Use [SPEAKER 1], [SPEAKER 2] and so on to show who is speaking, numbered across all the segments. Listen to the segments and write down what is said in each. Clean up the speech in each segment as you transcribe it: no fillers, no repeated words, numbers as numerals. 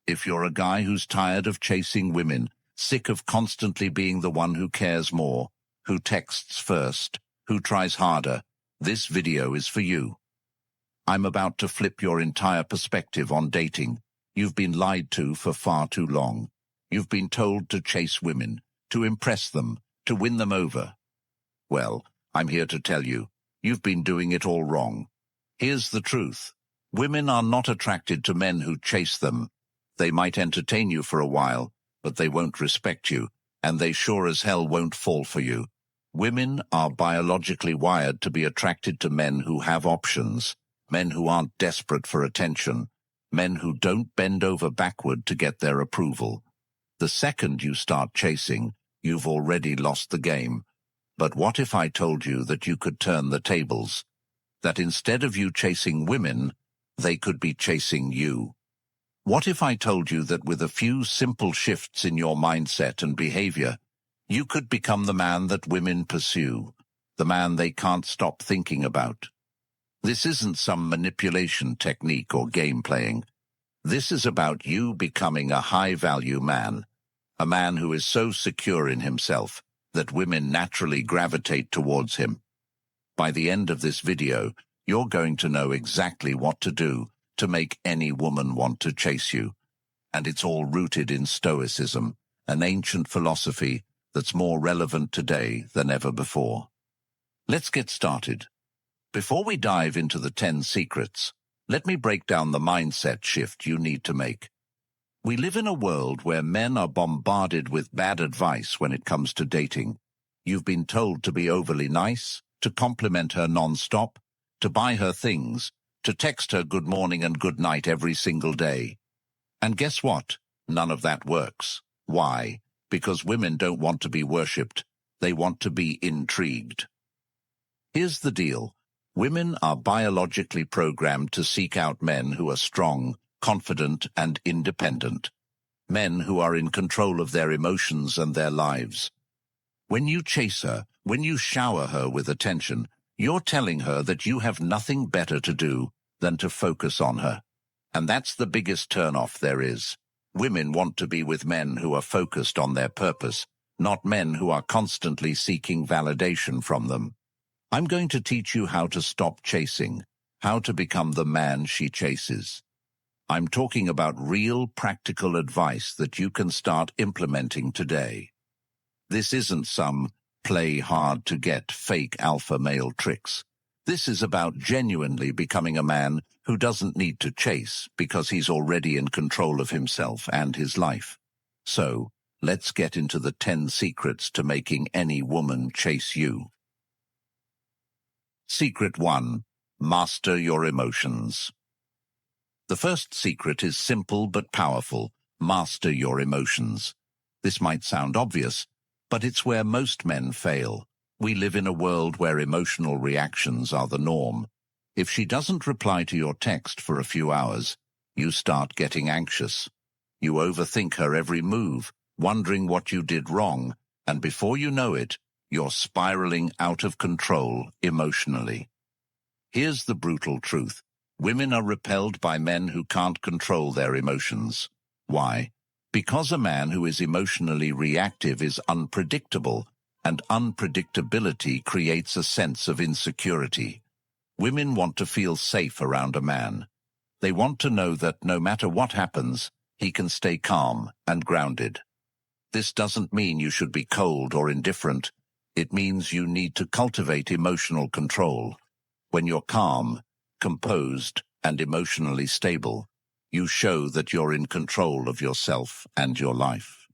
[SPEAKER 1] If you're a guy who's tired of chasing women, sick of constantly being the one who cares more, who texts first, who tries harder, this video is for you. I'm about to flip your entire perspective on dating. You've been lied to for far too long. You've been told to chase women, to impress them, to win them over. Well, I'm here to tell you, you've been doing it all wrong. Here's the truth. Women are not attracted to men who chase them. They might entertain you for a while, but they won't respect you, and they sure as hell won't fall for you. Women are biologically wired to be attracted to men who have options, men who aren't desperate for attention, men who don't bend over backward to get their approval. The second you start chasing, you've already lost the game. But what if I told you that you could turn the tables? That instead of you chasing women, they could be chasing you? What if I told you that with a few simple shifts in your mindset and behavior, you could become the man that women pursue, the man they can't stop thinking about? This isn't some manipulation technique or game playing. This is about you becoming a high-value man, a man who is so secure in himself that women naturally gravitate towards him. By the end of this video, you're going to know exactly what to do to make any woman want to chase you. And it's all rooted in Stoicism, an ancient philosophy that's more relevant today than ever before. Let's get started. Before we dive into the 10 secrets, let me break down the mindset shift you need to make. We live in a world where men are bombarded with bad advice when it comes to dating. You've been told to be overly nice, to compliment her non-stop, to buy her things, to text her good morning and good night every single day. And guess what? None of that works. Why? Because women don't want to be worshipped. They want to be intrigued. Here's the deal. Women are biologically programmed to seek out men who are strong, confident, and independent. Men who are in control of their emotions and their lives. When you chase her, when you shower her with attention, you're telling her that you have nothing better to do than to focus on her. And that's the biggest turn-off there is. Women want to be with men who are focused on their purpose, not men who are constantly seeking validation from them. I'm going to teach you how to stop chasing, how to become the man she chases. I'm talking about real, practical advice that you can start implementing today. This isn't some play hard to get fake alpha male tricks. This is about genuinely becoming a man who doesn't need to chase because he's already in control of himself and his life. So, let's get into the 10 secrets to making any woman chase you. Secret 1. Master your emotions. The first secret is simple but powerful. Master your emotions. This might sound obvious, but it's where most men fail. We live in a world where emotional reactions are the norm. If she doesn't reply to your text for a few hours, you start getting anxious. You overthink her every move, wondering what you did wrong, and before you know it, you're spiraling out of control emotionally. Here's the brutal truth. Women are repelled by men who can't control their emotions. Why? Because a man who is emotionally reactive is unpredictable, and unpredictability creates a sense of insecurity. Women want to feel safe around a man. They want to know that no matter what happens, he can stay calm and grounded. This doesn't mean you should be cold or indifferent. It means you need to cultivate emotional control. When you're calm, composed, and emotionally stable, you show that you're in control of yourself and your life.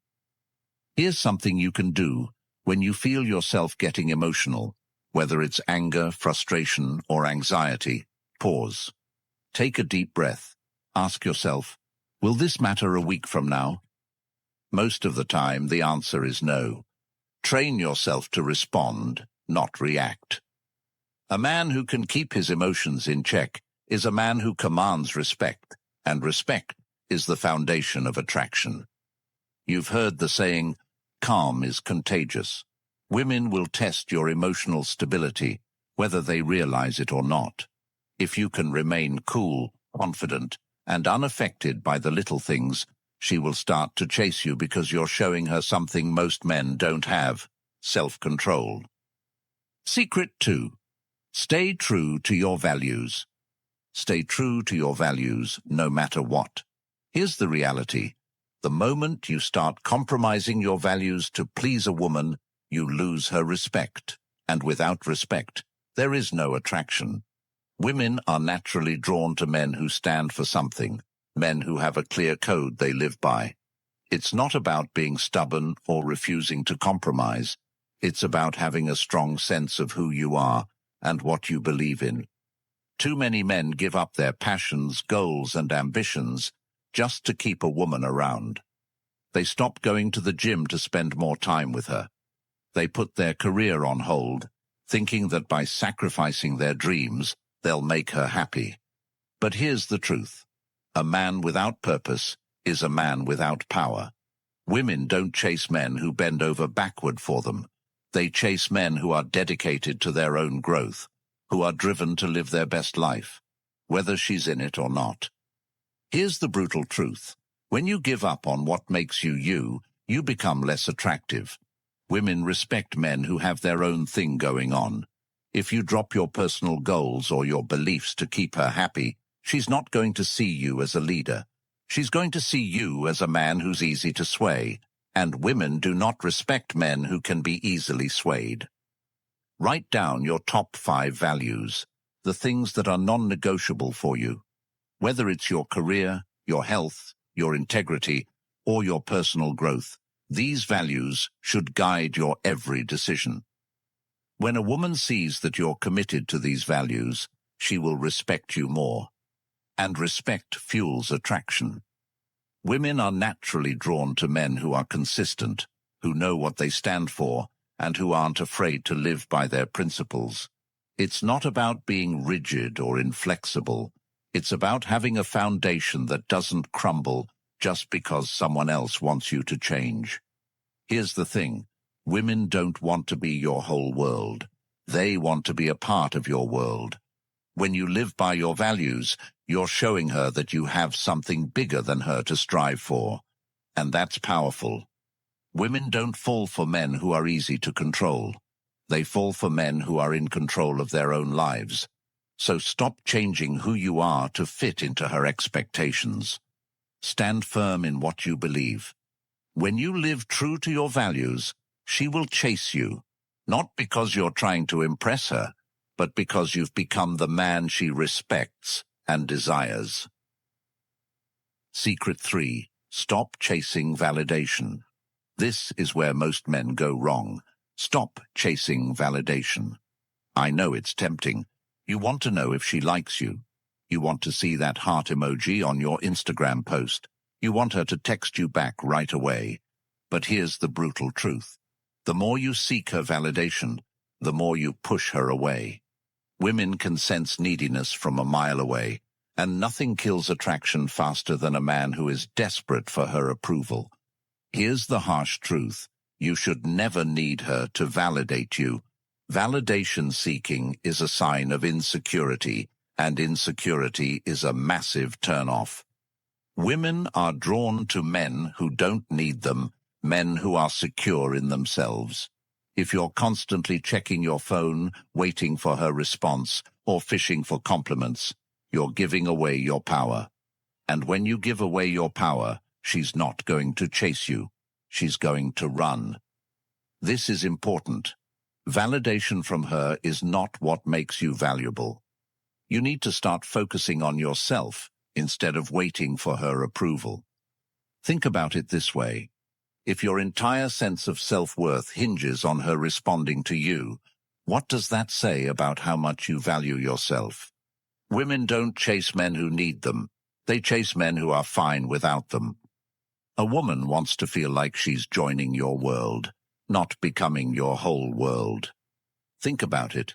[SPEAKER 1] Here's something you can do when you feel yourself getting emotional, whether it's anger, frustration, or anxiety. Pause. Take a deep breath. Ask yourself, will this matter a week from now? Most of the time, the answer is no. Train yourself to respond, not react. A man who can keep his emotions in check is a man who commands respect, and respect is the foundation of attraction. You've heard the saying, calm is contagious. Women will test your emotional stability, whether they realize it or not. If you can remain cool, confident, and unaffected by the little things, She will start to chase you because you're showing her something most men don't have: self-control. Secret 2. Stay true to your values. Stay true to your values no matter what. Here's the reality. The moment you start compromising your values to please a woman, you lose her respect. And without respect, there is no attraction. Women are naturally drawn to men who stand for something, men who have a clear code they live by. It's not about being stubborn or refusing to compromise. It's about having a strong sense of who you are and what you believe in. Too many men give up their passions, goals, and ambitions just to keep a woman around. They stop going to the gym to spend more time with her. They put their career on hold, thinking that by sacrificing their dreams, they'll make her happy. But here's the truth. A man without purpose is a man without power. Women don't chase men who bend over backward for them. They chase men who are dedicated to their own growth, who are driven to live their best life, whether she's in it or not. Here's the brutal truth. When you give up on what makes you you, you become less attractive. Women respect men who have their own thing going on. If you drop your personal goals or your beliefs to keep her happy, she's not going to see you as a leader. She's going to see you as a man who's easy to sway, and women do not respect men who can be easily swayed. Write down your top 5 values, the things that are non-negotiable for you. Whether it's your career, your health, your integrity, or your personal growth, these values should guide your every decision. When a woman sees that you're committed to these values, she will respect you more. And respect fuels attraction. Women are naturally drawn to men who are consistent, who know what they stand for, and who aren't afraid to live by their principles. It's not about being rigid or inflexible. It's about having a foundation that doesn't crumble just because someone else wants you to change. Here's the thing. Women don't want to be your whole world. They want to be a part of your world. When you live by your values, you're showing her that you have something bigger than her to strive for. And that's powerful. Women don't fall for men who are easy to control. They fall for men who are in control of their own lives. So stop changing who you are to fit into her expectations. Stand firm in what you believe. When you live true to your values, she will chase you, not because you're trying to impress her, but because you've become the man she respects and desires. Secret 3. Stop chasing validation. This is where most men go wrong. Stop chasing validation. I know it's tempting. You want to know if she likes you. You want to see that heart emoji on your Instagram post. You want her to text you back right away. But here's the brutal truth. The more you seek her validation, the more you push her away. Women can sense neediness from a mile away, and nothing kills attraction faster than a man who is desperate for her approval. Here's the harsh truth. You should never need her to validate you. Validation seeking is a sign of insecurity, and insecurity is a massive turn-off. Women are drawn to men who don't need them, men who are secure in themselves. If you're constantly checking your phone, waiting for her response, or fishing for compliments, you're giving away your power. And when you give away your power, she's not going to chase you. She's going to run. This is important. Validation from her is not what makes you valuable. You need to start focusing on yourself instead of waiting for her approval. Think about it this way. If your entire sense of self-worth hinges on her responding to you, what does that say about how much you value yourself? Women don't chase men who need them. They chase men who are fine without them. A woman wants to feel like she's joining your world, not becoming your whole world. Think about it.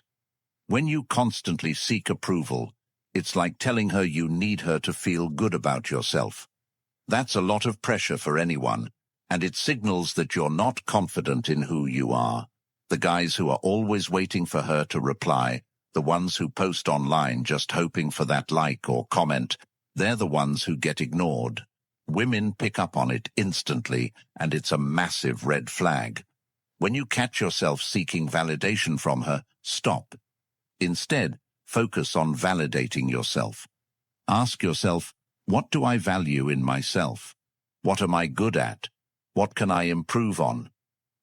[SPEAKER 1] When you constantly seek approval, it's like telling her you need her to feel good about yourself. That's a lot of pressure for anyone, and it signals that you're not confident in who you are. The guys who are always waiting for her to reply, the ones who post online just hoping for that like or comment, they're the ones who get ignored. Women pick up on it instantly, and it's a massive red flag. When you catch yourself seeking validation from her, stop. Instead, focus on validating yourself. Ask yourself, what do I value in myself? What am I good at? What can I improve on?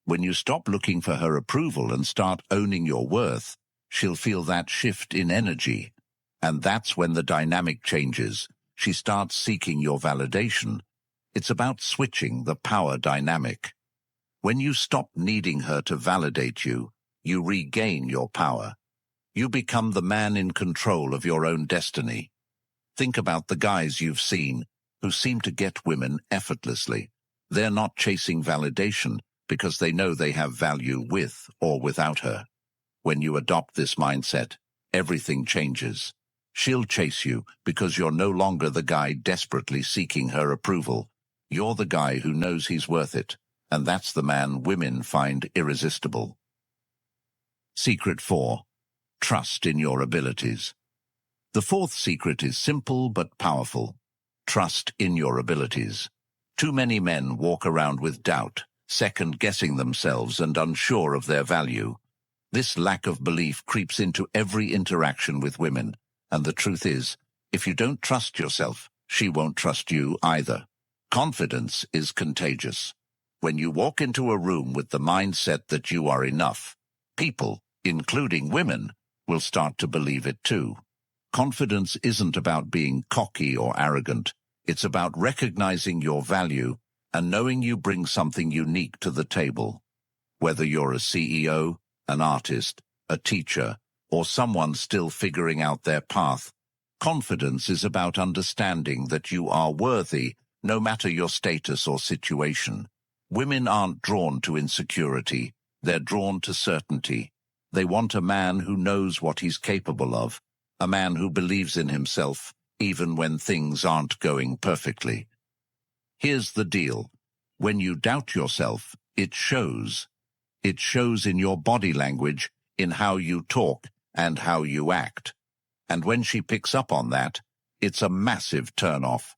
[SPEAKER 1] When you stop looking for her approval and start owning your worth, she'll feel that shift in energy. And that's when the dynamic changes. She starts seeking your validation. It's about switching the power dynamic. When you stop needing her to validate you, you regain your power. You become the man in control of your own destiny. Think about the guys you've seen who seem to get women effortlessly. They're not chasing validation because they know they have value with or without her. When you adopt this mindset, everything changes. She'll chase you because you're no longer the guy desperately seeking her approval. You're the guy who knows he's worth it, and that's the man women find irresistible. Secret 4. Trust in your abilities. The fourth secret is simple but powerful. Trust in your abilities. Too many men walk around with doubt, second-guessing themselves and unsure of their value. This lack of belief creeps into every interaction with women, and the truth is, if you don't trust yourself, she won't trust you either. Confidence is contagious. When you walk into a room with the mindset that you are enough, people, including women, will start to believe it too. Confidence isn't about being cocky or arrogant. It's about recognizing your value and knowing you bring something unique to the table. Whether you're a CEO, an artist, a teacher, or someone still figuring out their path, confidence is about understanding that you are worthy, no matter your status or situation. Women aren't drawn to insecurity, they're drawn to certainty. They want a man who knows what he's capable of, a man who believes in himself, even when things aren't going perfectly. Here's the deal. When you doubt yourself, it shows. It shows in your body language, in how you talk and how you act. And when she picks up on that, it's a massive turn-off.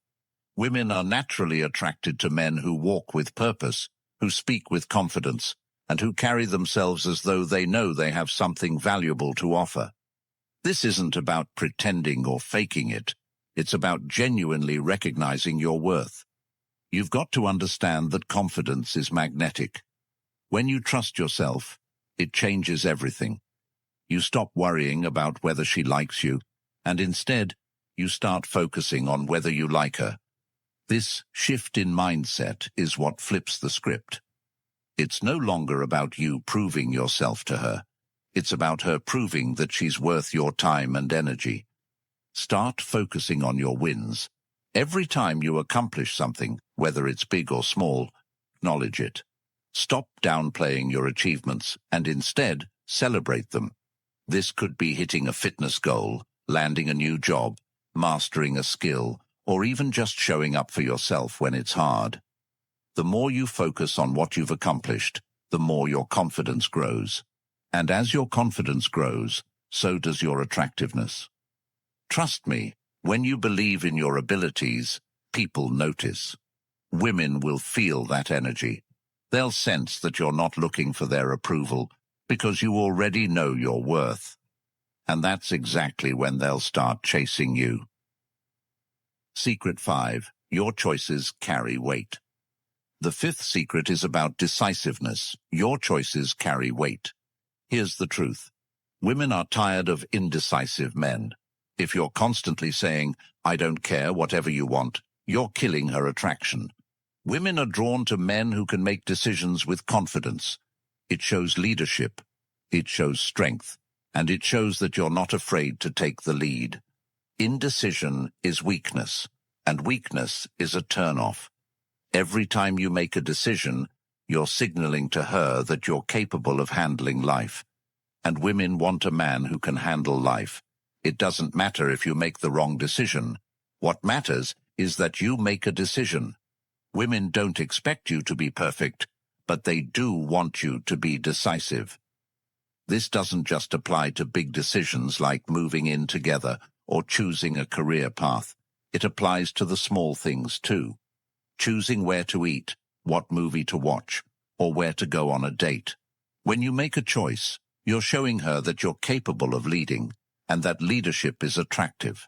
[SPEAKER 1] Women are naturally attracted to men who walk with purpose, who speak with confidence, and who carry themselves as though they know they have something valuable to offer. This isn't about pretending or faking it. It's about genuinely recognizing your worth. You've got to understand that confidence is magnetic. When you trust yourself, it changes everything. You stop worrying about whether she likes you, and instead, you start focusing on whether you like her. This shift in mindset is what flips the script. It's no longer about you proving yourself to her. It's about her proving that she's worth your time and energy. Start focusing on your wins. Every time you accomplish something, whether it's big or small, acknowledge it. Stop downplaying your achievements and instead celebrate them. This could be hitting a fitness goal, landing a new job, mastering a skill, or even just showing up for yourself when it's hard. The more you focus on what you've accomplished, the more your confidence grows. And as your confidence grows, so does your attractiveness. Trust me, when you believe in your abilities, people notice. Women will feel that energy. They'll sense that you're not looking for their approval because you already know your worth. And that's exactly when they'll start chasing you. Secret 5. Your choices carry weight. The fifth secret is about decisiveness. Your choices carry weight. Here's the truth. Women are tired of indecisive men. If you're constantly saying, "I don't care, whatever you want," you're killing her attraction. Women are drawn to men who can make decisions with confidence. It shows leadership, it shows strength, and it shows that you're not afraid to take the lead. Indecision is weakness, and weakness is a turn-off. Every time you make a decision, you're signaling to her that you're capable of handling life. And women want a man who can handle life. It doesn't matter if you make the wrong decision. What matters is that you make a decision. Women don't expect you to be perfect, but they do want you to be decisive. This doesn't just apply to big decisions like moving in together or choosing a career path. It applies to the small things too. choosing where to eat, what movie to watch, or where to go on a date. When you make a choice, you're showing her that you're capable of leading and that leadership is attractive.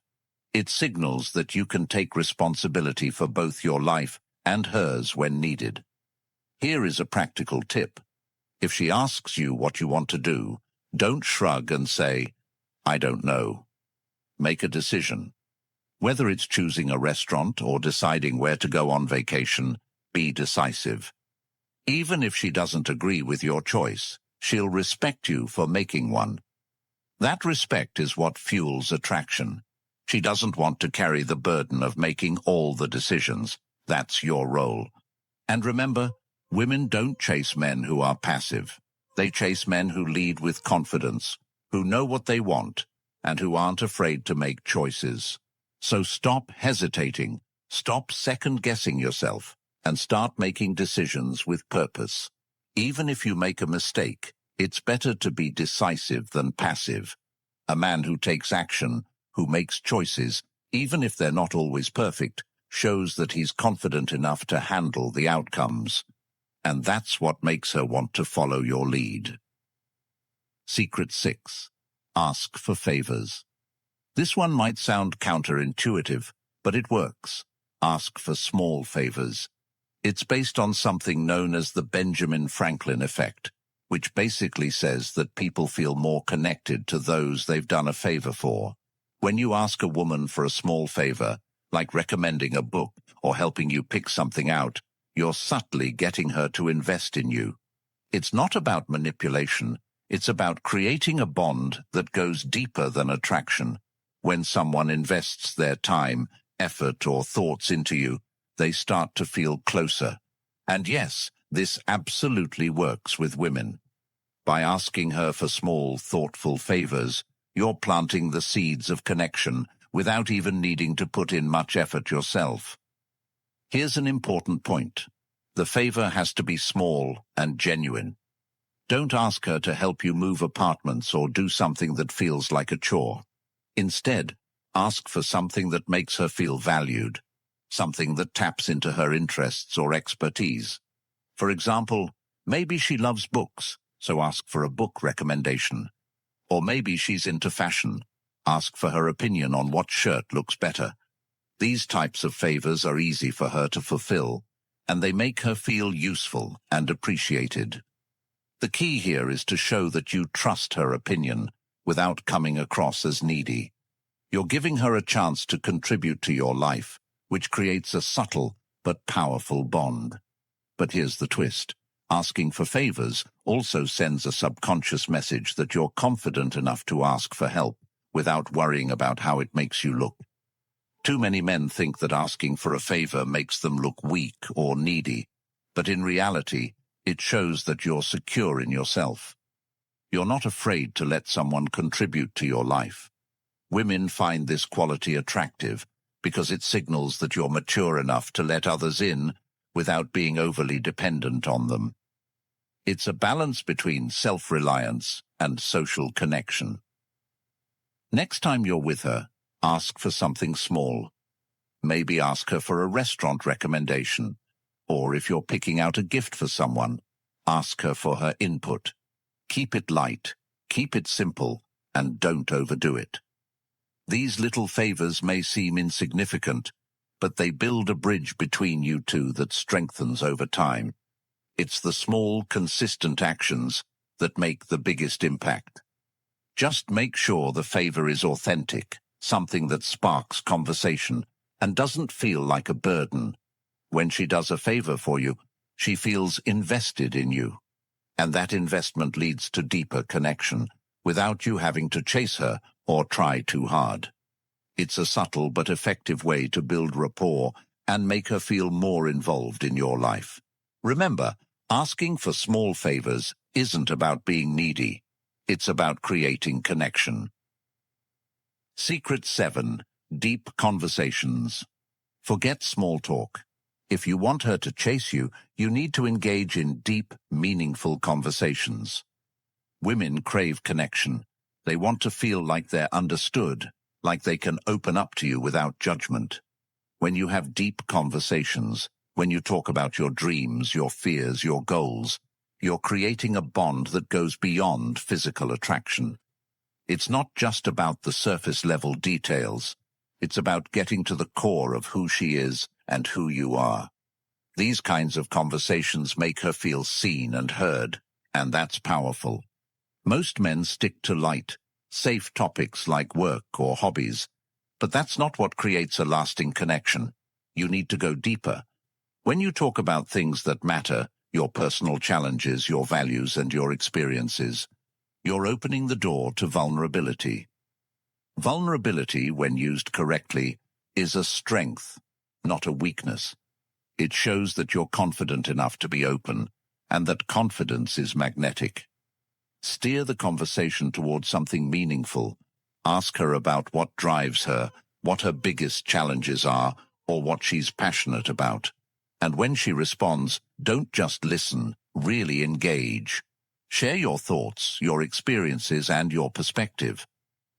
[SPEAKER 1] It signals that you can take responsibility for both your life and hers when needed. Here is a practical tip. If she asks you what you want to do, don't shrug and say, "I don't know." Make a decision. Whether it's choosing a restaurant or deciding where to go on vacation, be decisive. Even if she doesn't agree with your choice, she'll respect you for making one. That respect is what fuels attraction. She doesn't want to carry the burden of making all the decisions. That's your role. And remember, women don't chase men who are passive. They chase men who lead with confidence, who know what they want, and who aren't afraid to make choices. So stop hesitating, stop second-guessing yourself, and start making decisions with purpose. Even if you make a mistake, it's better to be decisive than passive. A man who takes action, who makes choices, even if they're not always perfect, shows that he's confident enough to handle the outcomes. And that's what makes her want to follow your lead. Secret 6. Ask for favors. This one might sound counterintuitive, but it works. Ask for small favors. It's based on something known as the Benjamin Franklin effect, which basically says that people feel more connected to those they've done a favor for. When you ask a woman for a small favor, like recommending a book or helping you pick something out, you're subtly getting her to invest in you. It's not about manipulation. It's about creating a bond that goes deeper than attraction. When someone invests their time, effort, or thoughts into you, they start to feel closer. And yes, this absolutely works with women. By asking her for small, thoughtful favors, you're planting the seeds of connection without even needing to put in much effort yourself. Here's an important point. The favor has to be small and genuine. Don't ask her to help you move apartments or do something that feels like a chore. Instead, ask for something that makes her feel valued, something that taps into her interests or expertise. For example, maybe she loves books, so ask for a book recommendation. Or maybe she's into fashion. Ask for her opinion on what shirt looks better. These types of favors are easy for her to fulfill, and they make her feel useful and appreciated. The key here is to show that you trust her opinion without coming across as needy. You're giving her a chance to contribute to your life, which creates a subtle but powerful bond. But here's the twist. Asking for favors also sends a subconscious message that you're confident enough to ask for help without worrying about how it makes you look. Too many men think that asking for a favor makes them look weak or needy, but in reality, it shows that you're secure in yourself. You're not afraid to let someone contribute to your life. Women find this quality attractive because it signals that you're mature enough to let others in without being overly dependent on them. It's a balance between self-reliance and social connection. Next time you're with her, ask for something small. Maybe ask her for a restaurant recommendation, or if you're picking out a gift for someone, ask her for her input. Keep it light, keep it simple, and don't overdo it. These little favors may seem insignificant, but they build a bridge between you two that strengthens over time. It's the small, consistent actions that make the biggest impact. Just make sure the favor is authentic, something that sparks conversation and doesn't feel like a burden. When she does a favor for you, she feels invested in you. And that investment leads to deeper connection, without you having to chase her or try too hard. It's a subtle but effective way to build rapport and make her feel more involved in your life. Remember, asking for small favors isn't about being needy. It's about creating connection. Secret 7. Deep conversations. Forget small talk. If you want her to chase you, you need to engage in deep, meaningful conversations. Women crave connection. They want to feel like they're understood, like they can open up to you without judgment. When you have deep conversations, When you talk about your dreams, your fears, your goals, you're creating a bond that goes beyond physical attraction. It's not just about the surface-level details. It's about getting to the core of who she is and who you are. These kinds of conversations make her feel seen and heard, and that's powerful. Most men stick to light, safe topics like work or hobbies, but that's not what creates a lasting connection. You need to go deeper. When you talk about things that matter, your personal challenges, your values, and your experiences, you're opening the door to vulnerability. Vulnerability, when used correctly, is a strength, not a weakness. It shows that you're confident enough to be open, and that confidence is magnetic. Steer the conversation towards something meaningful. Ask her about what drives her, what her biggest challenges are, or what she's passionate about. And when she responds, don't just listen, really engage. Share your thoughts, your experiences, and your perspective.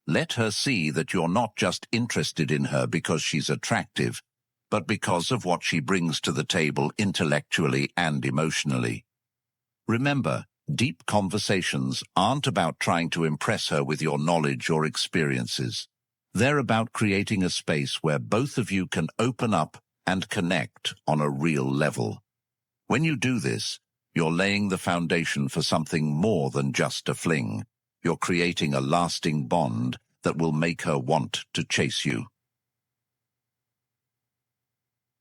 [SPEAKER 1] Let her see that you're not just interested in her because she's attractive, but because of what she brings to the table intellectually and emotionally. Remember, deep conversations aren't about trying to impress her with your knowledge or experiences. They're about creating a space where both of you can open up and connect on a real level. When you do this, you're laying the foundation for something more than just a fling. You're creating a lasting bond that will make her want to chase you.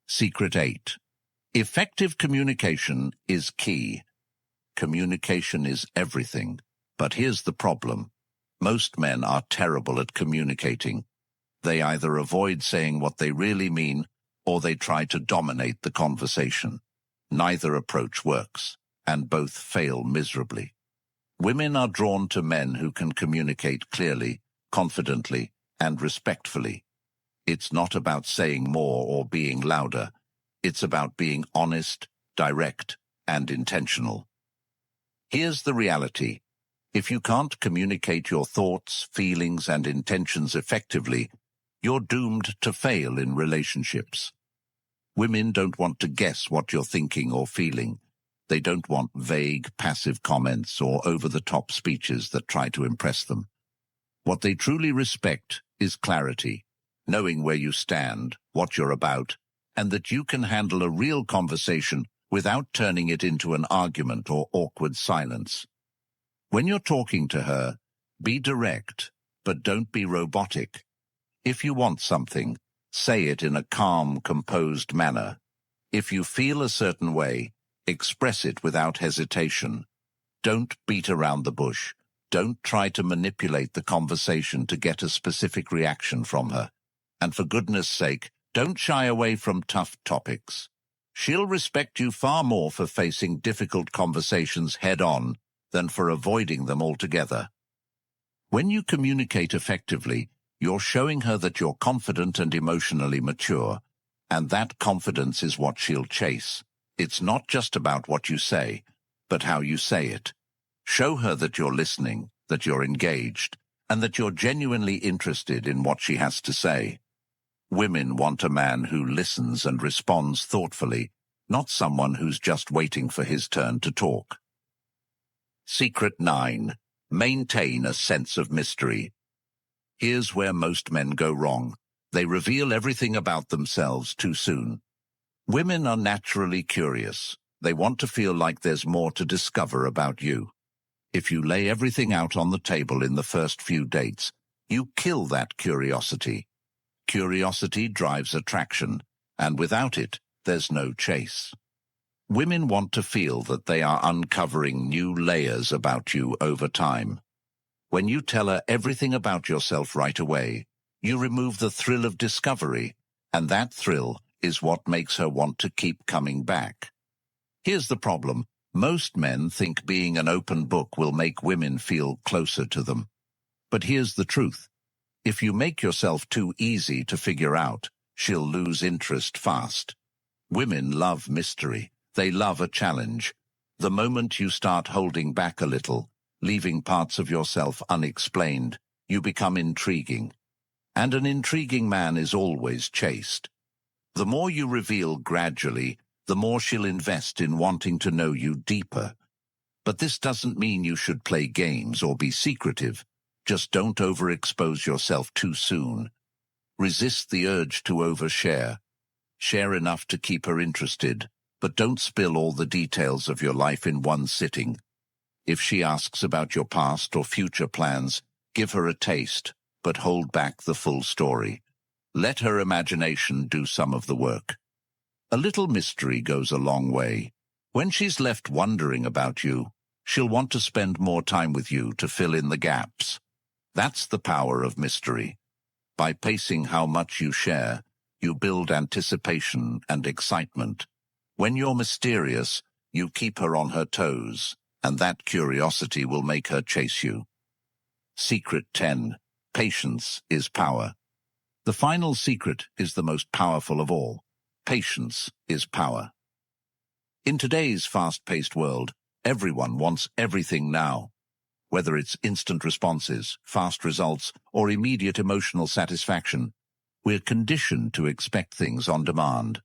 [SPEAKER 1] Secret 8. Effective communication is key. Communication is everything. But here's the problem. Most men are terrible at communicating. They either avoid saying what they really mean, or they try to dominate the conversation. Neither approach works, and both fail miserably. Women are drawn to men who can communicate clearly, confidently, and respectfully. It's not about saying more or being louder. It's about being honest, direct, and intentional. Here's the reality. If you can't communicate your thoughts, feelings, and intentions effectively, you're doomed to fail in relationships. Women don't want to guess what you're thinking or feeling. They don't want vague, passive comments or over-the-top speeches that try to impress them. What they truly respect is clarity, knowing where you stand, what you're about, and that you can handle a real conversation without turning it into an argument or awkward silence. When you're talking to her, be direct, but don't be robotic. If you want something, say it in a calm, composed manner. If you feel a certain way, express it without hesitation. Don't beat around the bush. Don't try to manipulate the conversation to get a specific reaction from her. And for goodness sake, don't shy away from tough topics. She'll respect you far more for facing difficult conversations head-on than for avoiding them altogether. When you communicate effectively, you're showing her that you're confident and emotionally mature, and that confidence is what she'll chase. It's not just about what you say, but how you say it. Show her that you're listening, that you're engaged, and that you're genuinely interested in what she has to say. Women want a man who listens and responds thoughtfully, not someone who's just waiting for his turn to talk. Secret 9. Maintain a sense of mystery. Here's where most men go wrong. They reveal everything about themselves too soon. Women are naturally curious. They want to feel like there's more to discover about you. If you lay everything out on the table in the first few dates, you kill that curiosity. Curiosity drives attraction, and without it, there's no chase. Women want to feel that they are uncovering new layers about you over time. When you tell her everything about yourself right away, you remove the thrill of discovery, and that thrill is what makes her want to keep coming back. Here's the problem. Most men think being an open book will make women feel closer to them. But here's the truth. If you make yourself too easy to figure out, she'll lose interest fast. Women love mystery. They love a challenge. The moment you start holding back a little, leaving parts of yourself unexplained, you become intriguing. And an intriguing man is always chased. The more you reveal gradually, the more she'll invest in wanting to know you deeper. But this doesn't mean you should play games or be secretive. Just don't overexpose yourself too soon. Resist the urge to overshare. Share enough to keep her interested, but don't spill all the details of your life in one sitting. If she asks about your past or future plans, give her a taste, but hold back the full story. Let her imagination do some of the work. A little mystery goes a long way. When she's left wondering about you, she'll want to spend more time with you to fill in the gaps. That's the power of mystery. By pacing how much you share, you build anticipation and excitement. When you're mysterious, you keep her on her toes, and that curiosity will make her chase you. Secret 10. Patience is power. The final secret is the most powerful of all. Patience is power. In today's fast-paced world, everyone wants everything now. Whether it's instant responses, fast results, or immediate emotional satisfaction, we're conditioned to expect things on demand.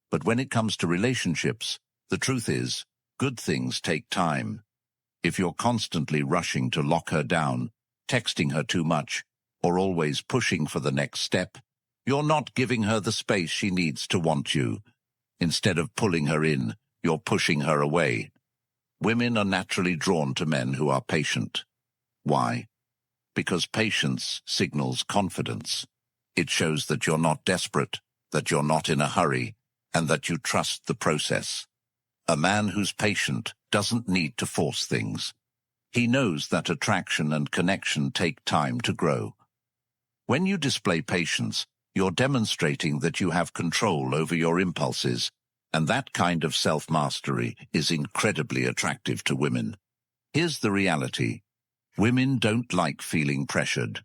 [SPEAKER 1] But when it comes to relationships, the truth is, good things take time. If you're constantly rushing to lock her down, texting her too much, or always pushing for the next step, you're not giving her the space she needs to want you. Instead of pulling her in, you're pushing her away. Women are naturally drawn to men who are patient. Why? Because patience signals confidence. It shows that you're not desperate, that you're not in a hurry, and that you trust the process. A man who's patient doesn't need to force things. He knows that attraction and connection take time to grow. When you display patience, you're demonstrating that you have control over your impulses, and that kind of self-mastery is incredibly attractive to women. Here's the reality. Women don't like feeling pressured.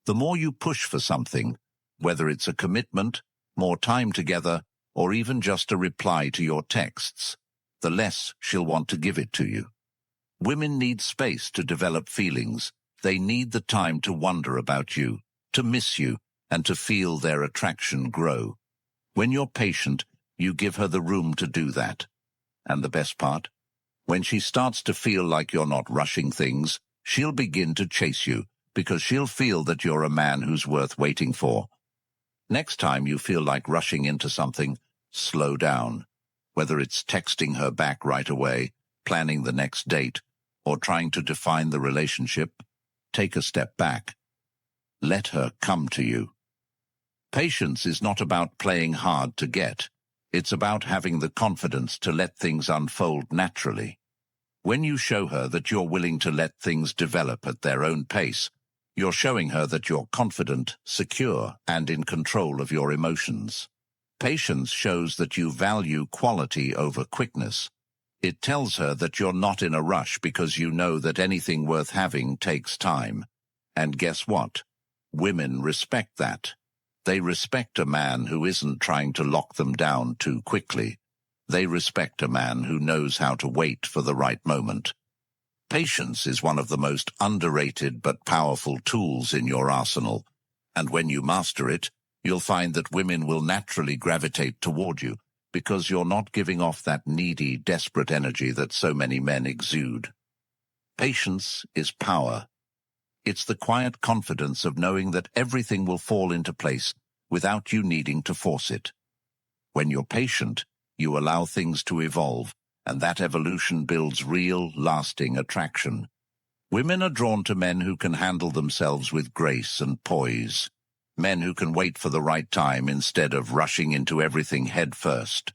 [SPEAKER 1] The more you push for something, whether it's a commitment, more time together, or even just a reply to your texts, the less she'll want to give it to you. Women need space to develop feelings. They need the time to wonder about you, to miss you, and to feel their attraction grow. When you're patient, you give her the room to do that. And the best part? When she starts to feel like you're not rushing things, she'll begin to chase you, because she'll feel that you're a man who's worth waiting for. Next time you feel like rushing into something, slow down. Whether it's texting her back right away, planning the next date, or trying to define the relationship, take a step back. Let her come to you. Patience is not about playing hard to get. It's about having the confidence to let things unfold naturally. When you show her that you're willing to let things develop at their own pace, you're showing her that you're confident, secure, and in control of your emotions. Patience shows that you value quality over quickness. It tells her that you're not in a rush because you know that anything worth having takes time. And guess what? Women respect that. They respect a man who isn't trying to lock them down too quickly. They respect a man who knows how to wait for the right moment. Patience is one of the most underrated but powerful tools in your arsenal, and when you master it, you'll find that women will naturally gravitate toward you because you're not giving off that needy, desperate energy that so many men exude. Patience is power. It's the quiet confidence of knowing that everything will fall into place without you needing to force it. When you're patient, you allow things to evolve, and that evolution builds real, lasting attraction. Women are drawn to men who can handle themselves with grace and poise. Men who can wait for the right time instead of rushing into everything head first.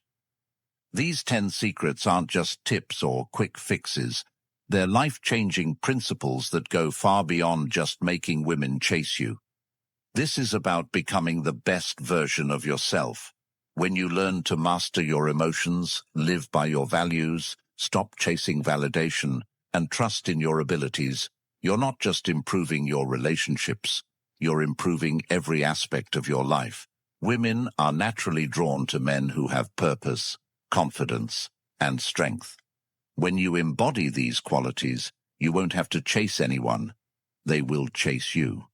[SPEAKER 1] These 10 secrets aren't just tips or quick fixes. They're life-changing principles that go far beyond just making women chase you. This is about becoming the best version of yourself. When you learn to master your emotions, live by your values, stop chasing validation, and trust in your abilities, you're not just improving your relationships, you're improving every aspect of your life. Women are naturally drawn to men who have purpose, confidence, and strength. When you embody these qualities, you won't have to chase anyone. They will chase you.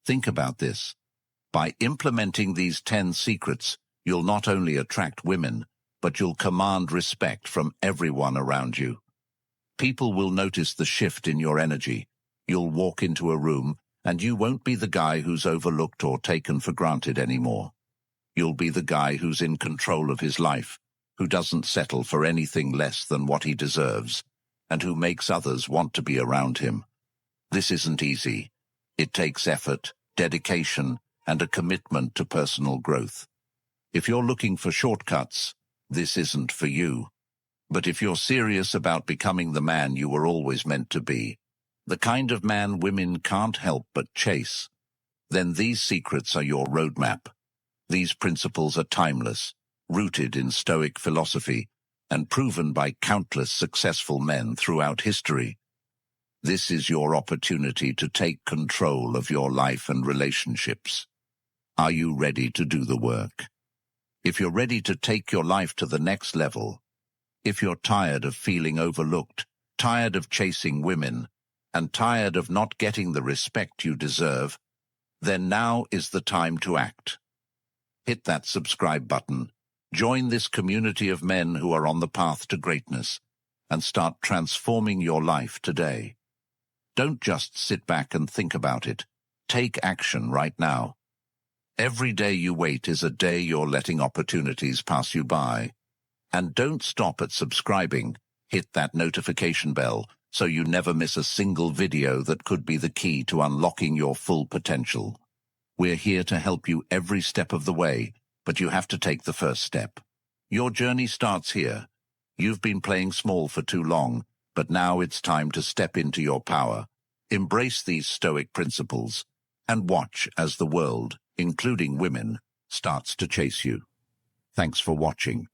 [SPEAKER 1] Think about this. By implementing these 10 secrets, you'll not only attract women, but you'll command respect from everyone around you. People will notice the shift in your energy. You'll walk into a room, and you won't be the guy who's overlooked or taken for granted anymore. You'll be the guy who's in control of his life, who doesn't settle for anything less than what he deserves, and who makes others want to be around him. This isn't easy. It takes effort, dedication, and a commitment to personal growth. If you're looking for shortcuts, this isn't for you. But if you're serious about becoming the man you were always meant to be, the kind of man women can't help but chase, then these secrets are your roadmap. These principles are timeless, rooted in Stoic philosophy, and proven by countless successful men throughout history. This is your opportunity to take control of your life and relationships. Are you ready to do the work? If you're ready to take your life to the next level, if you're tired of feeling overlooked, tired of chasing women, and tired of not getting the respect you deserve, then now is the time to act. Hit that subscribe button, join this community of men who are on the path to greatness, and start transforming your life today. Don't just sit back and think about it. Take action right now. Every day you wait is a day you're letting opportunities pass you by. And don't stop at subscribing. Hit that notification bell so you never miss a single video that could be the key to unlocking your full potential. We're here to help you every step of the way, but you have to take the first step. Your journey starts here. You've been playing small for too long, but now it's time to step into your power. Embrace these Stoic principles and watch as the world, including women, starts to chase you. Thanks for watching.